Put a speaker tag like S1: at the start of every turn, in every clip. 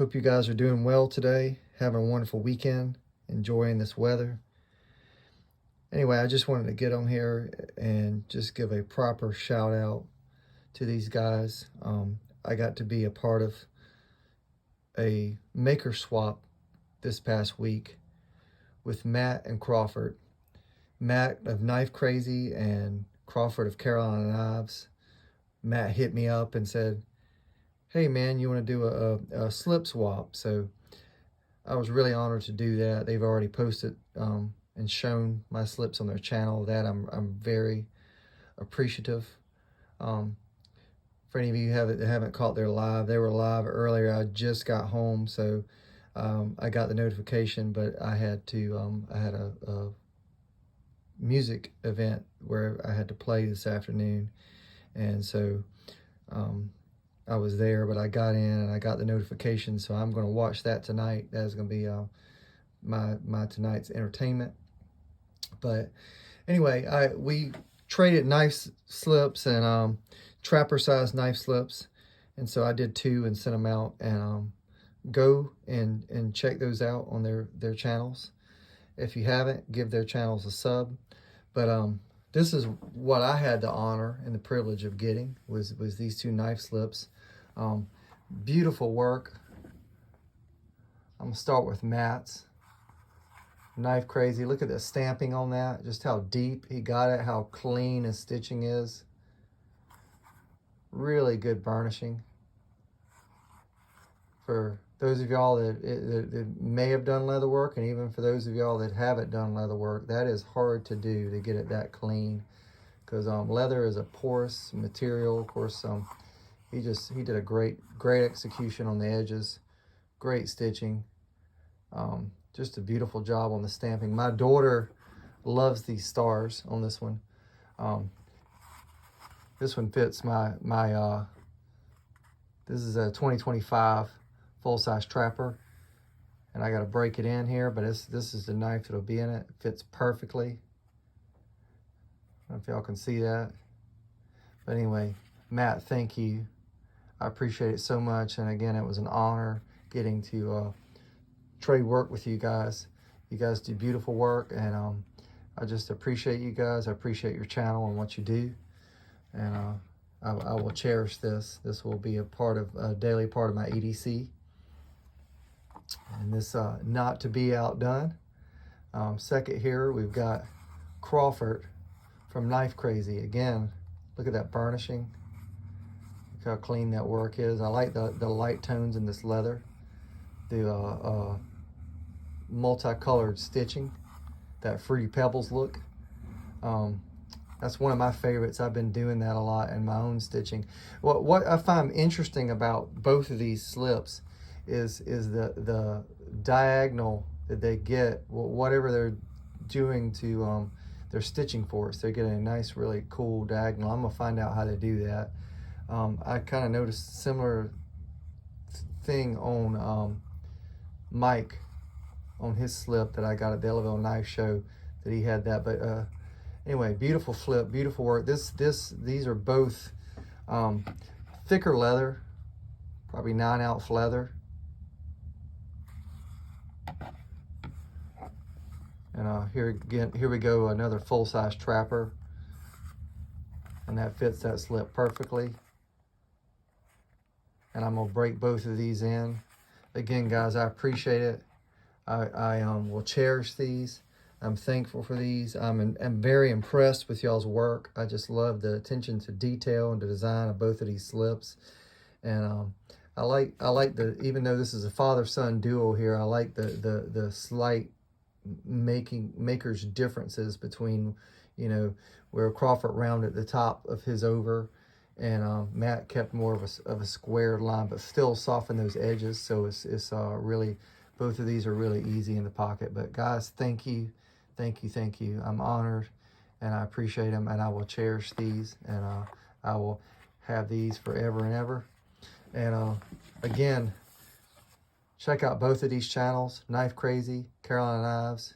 S1: Hope you guys are doing well today, having a wonderful weekend, enjoying this weather. Anyway, I just wanted to get on here and just give a proper shout out to these guys. I got to be a part of a maker swap this past week with Matt and Crawford. Matt of Knife Crazy and Crawford of Carolina Knives. Matt hit me up and said, "Hey man, you want to do a slip swap?" So I was really honored to do that. They've already posted and shown my slips on their channel. That I'm very appreciative. For any of you that haven't caught their live, they were live earlier. I just got home, so I got the notification, but I had a music event where I had to play this afternoon, and so I was there, but I got in and I got the notification, so I'm going to watch that tonight. That is going to be my tonight's entertainment. But anyway, we traded knife slips and trapper size knife slips, and so I did 2 and sent them out. And go and check those out on their channels. If you haven't, give their channels a sub. But this is what I had the honor and the privilege of getting was these 2 knife slips. Beautiful work. I'm gonna start with Matt's. Knife Crazy. Look at the stamping on that. Just how deep he got it, how clean his stitching is. Really good burnishing. For those of y'all that may have done leather work, and even for those of y'all that haven't done leather work, that is hard to do, to get it that clean, because leather is a porous material. Of course, he did a great execution on the edges, great stitching, just a beautiful job on the stamping. My daughter loves these stars on this one. This one fits my this is a 2025 full-size trapper, and I got to break it in here, but this is the knife that'll be in it. It fits perfectly. I don't know if y'all can see that, but anyway, Matt, thank you. I appreciate it so much, and again, it was an honor getting to trade work with you guys. You guys do beautiful work, and I just appreciate you guys. I appreciate your channel and what you do, and I will cherish this. This will be a daily part of my EDC. And this not to be outdone. Second here, we've got Crawford from Knife Crazy. Again, look at that burnishing. Look how clean that work is. I like the light tones in this leather. The multicolored stitching, that Fruity Pebbles look. That's one of my favorites. I've been doing that a lot in my own stitching. What I find interesting about both of these slips is the diagonal that they get, whatever they're doing to their stitching force. They're getting a nice, really cool diagonal. I'm gonna find out how to do that. I kind of noticed a similar thing on Mike on his slip that I got at the Ellaville Knife Show, that he had that. But anyway, beautiful flip, beautiful work. These are both thicker leather, probably 9-ounce leather. And here we go, another full-size trapper, and that fits that slip perfectly. And I'm gonna break both of these in. Again, guys, I appreciate it. I will cherish these. I'm thankful for these. I'm very impressed with y'all's work. I just love the attention to detail and the design of both of these slips. And I like even though this is a father-son duo here, I like the slight maker's differences between, you know, where Crawford rounded the top of his over, and Matt kept more of a square line, but still softened those edges. So it's really, both of these are really easy in the pocket. But guys, thank you. I'm honored, and I appreciate them, and I will cherish these, and I will have these forever and ever. And again, check out both of these channels, Knife Crazy, Carolina Knives.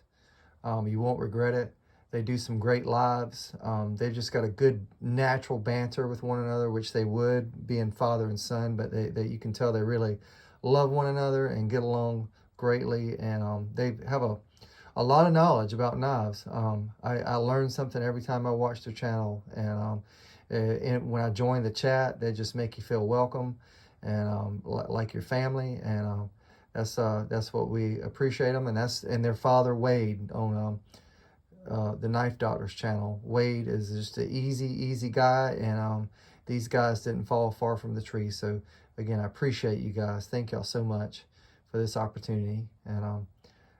S1: You won't regret it. They do some great lives. They've just got a good natural banter with one another, which they would, being father and son, but you can tell they really love one another and get along greatly, and they have a lot of knowledge about knives. I learn something every time I watch their channel, and when I join the chat, they just make you feel welcome and like your family, and that's what we appreciate them, and their father Wade on the Knife Doctor's channel. Wade is just an easy guy, and these guys didn't fall far from the tree. So again, I appreciate you guys. Thank y'all so much for this opportunity, and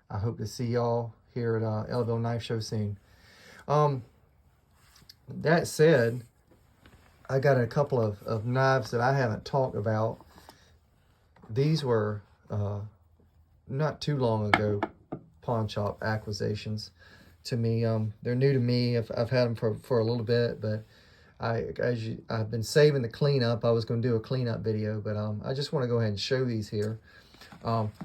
S1: I hope to see y'all here at Ellaville Knife Show soon. That said, I got a couple of knives that I haven't talked about. These were not too long ago pawn shop acquisitions to me. They're new to me. I've had them for a little bit, but I've been saving the cleanup. I was going to do a cleanup video, but I just want to go ahead and show these here.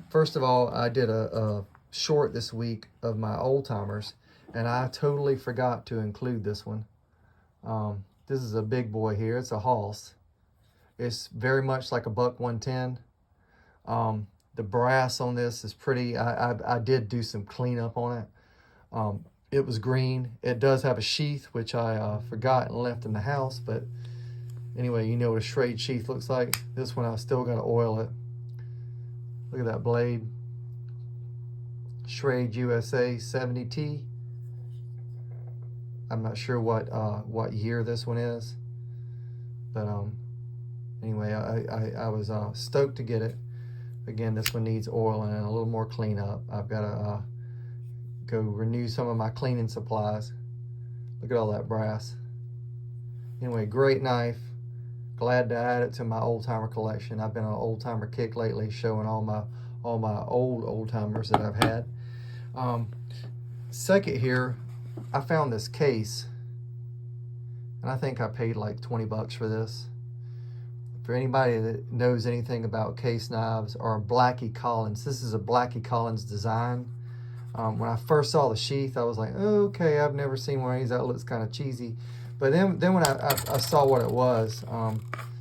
S1: First of all, I did a short this week of my old timers, and I totally forgot to include this one. This is a big boy here. It's a Hoss. It's very much like a buck 110. The brass on this is pretty. I did do some cleanup on it. It was green. It does have a sheath, which I forgot and left in the house, but anyway, you know what a Schrade sheath looks like. This one I still got to oil it. Look at that blade. Schrade USA 70T. I'm not sure what year this one is, but anyway, I was stoked to get it. Again, this one needs oiling and a little more cleanup. I've got to go renew some of my cleaning supplies. Look at all that brass. Anyway, great knife. Glad to add it to my old timer collection. I've been on an old timer kick lately, showing all my old timers that I've had. Second here, I found this case, and I think I paid like 20 bucks for this. For anybody that knows anything about case knives or Blackie Collins, this is a Blackie Collins design. When I first saw the sheath, I was like, oh, okay, I've never seen one of these. That looks kind of cheesy. But then when I saw what it was,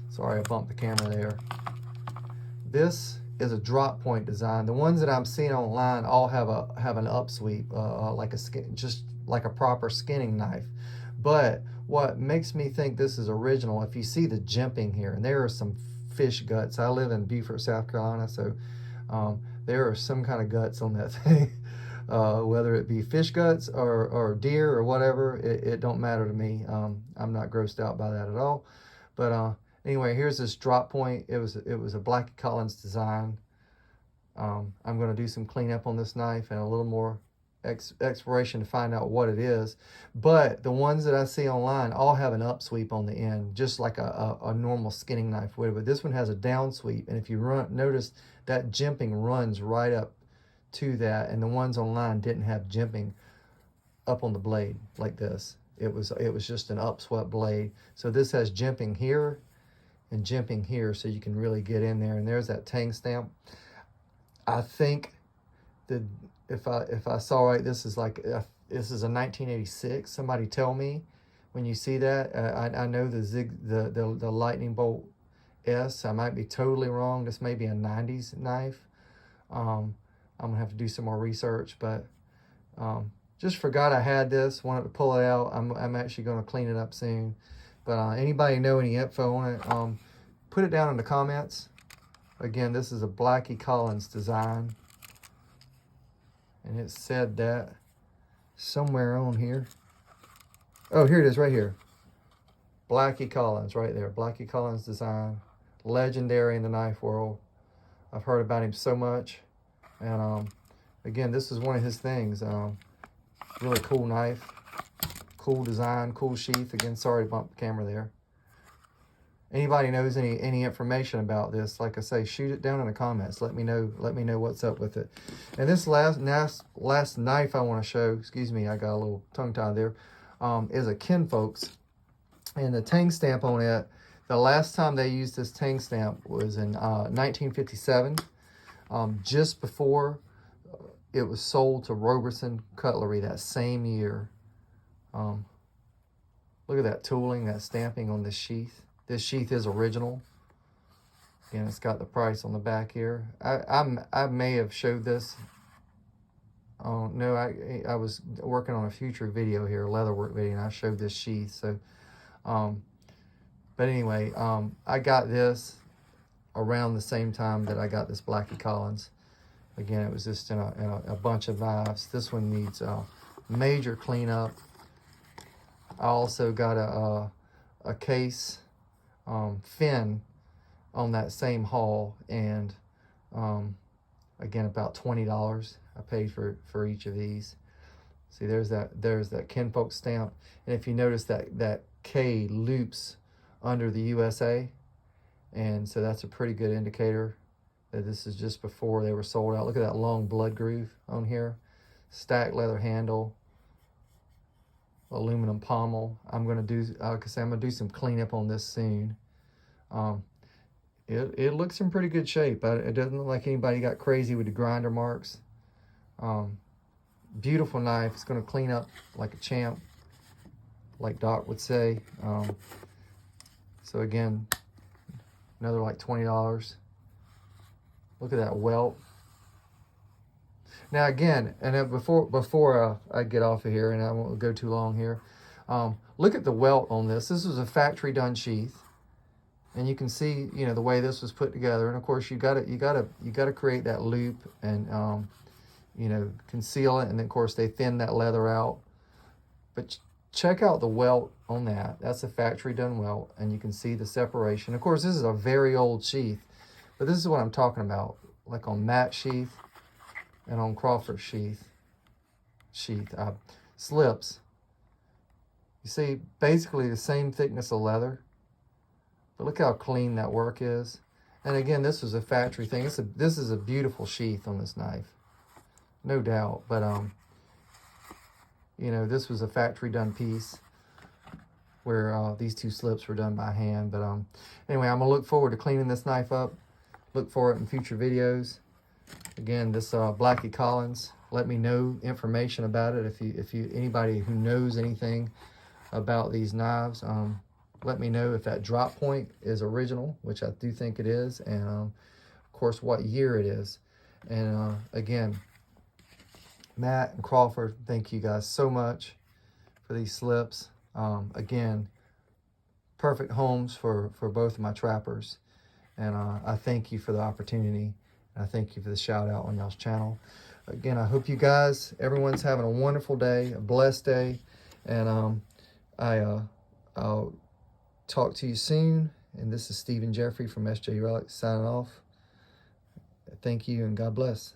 S1: sorry, I bumped the camera there. This is a drop point design. The ones that I'm seeing online all have an upsweep, like just like a proper skinning knife. But what makes me think this is original, if you see the jimping here, and there are some fish guts. I live in Beaufort, South Carolina, so there are some kind of guts on that thing. Whether it be fish guts or deer or whatever, it don't matter to me. I'm not grossed out by that at all. But anyway, here's this drop point. It was a Blackie Collins design. I'm going to do some cleanup on this knife and a little more exploration to find out what it is. But the ones that I see online all have an upsweep on the end, just like a normal skinning knife would. But this one has a down sweep, and if you notice that jimping runs right up to that, and the ones online didn't have jimping up on the blade like this. It was just an upswept blade. So this has jimping here and jimping here, so you can really get in there. And there's that tang stamp. I think that if I saw right, this is a 1986. Somebody tell me when you see that. I know the lightning bolt S. I might be totally wrong. This may be a 90s knife. I'm gonna have to do some more research, but just forgot I had this. Wanted to pull it out. I'm actually gonna clean it up soon. But anybody know any info on it? Put it down in the comments. Again, this is a Blackie Collins design, and it said that somewhere on here. Oh, here it is, right here. Blackie Collins, right there. Blackie Collins design, legendary in the knife world. I've heard about him so much. And again, this is one of his things. Really cool knife, cool design, cool sheath. Again, sorry to bump the camera there. Anybody knows any information about this, like I say, shoot it down in the comments. Let me know what's up with it. And this last knife I want to show, excuse me, I got a little tongue tied there, is a Kinfolks, and the tang stamp on it. The last time they used this tang stamp was in 1957. Just before it was sold to Roberson Cutlery that same year. Look at that tooling, that stamping on this sheath. This sheath is original. Again, it's got the price on the back here. I may have showed this. Oh no, I was working on a future video here, a leatherwork video, and I showed this sheath. So, but anyway, I got this around the same time that I got this Blackie Collins. Again, it was just in a bunch of knives. This one needs major cleanup. I also got a case fin on that same haul, and again, about $20 I paid for each of these. See, there's that kinfolk stamp, and if you notice that K loops under the USA, and so that's a pretty good indicator that this is just before they were sold out. Look at that long blood groove on here. Stacked leather handle, aluminum pommel. I'm gonna do, like I say, I'm gonna do some cleanup on this soon. It looks in pretty good shape. It doesn't look like anybody got crazy with the grinder marks. Beautiful knife. It's gonna clean up like a champ, like Doc would say. So again, another like $20. Look at that welt. Now again, and then before I get off of here, and I won't go too long here, look at the welt on this. This was a factory done sheath, and you can see, you know, the way this was put together. And of course, you gotta create that loop and you know, conceal it. And then of course they thin that leather out. But check out the welt on that. That's a factory done welt, and you can see the separation. Of course, this is a very old sheath, but this is what I'm talking about, like on Matt sheath and on Crawford slips. You see basically the same thickness of leather, but look how clean that work is. And again, this was a factory thing. This is a beautiful sheath on this knife, no doubt. But you know, this was a factory done piece where these two slips were done by hand. But anyway, I'm gonna look forward to cleaning this knife up. Look for it in future videos. Again, this Blackie Collins. Let me know information about it. If you anybody who knows anything about these knives, let me know if that drop point is original, which I do think it is, and of course what year it is. And again, Matt and Crawford, thank you guys so much for these slips. Again, perfect homes for both of my trappers. And I thank you for the opportunity. I thank you for the shout out on y'all's channel. Again, I hope you guys, everyone's having a wonderful day, a blessed day. And I'll talk to you soon. And this is Stephen Jeffrey from SJ Relics signing off. Thank you and God bless.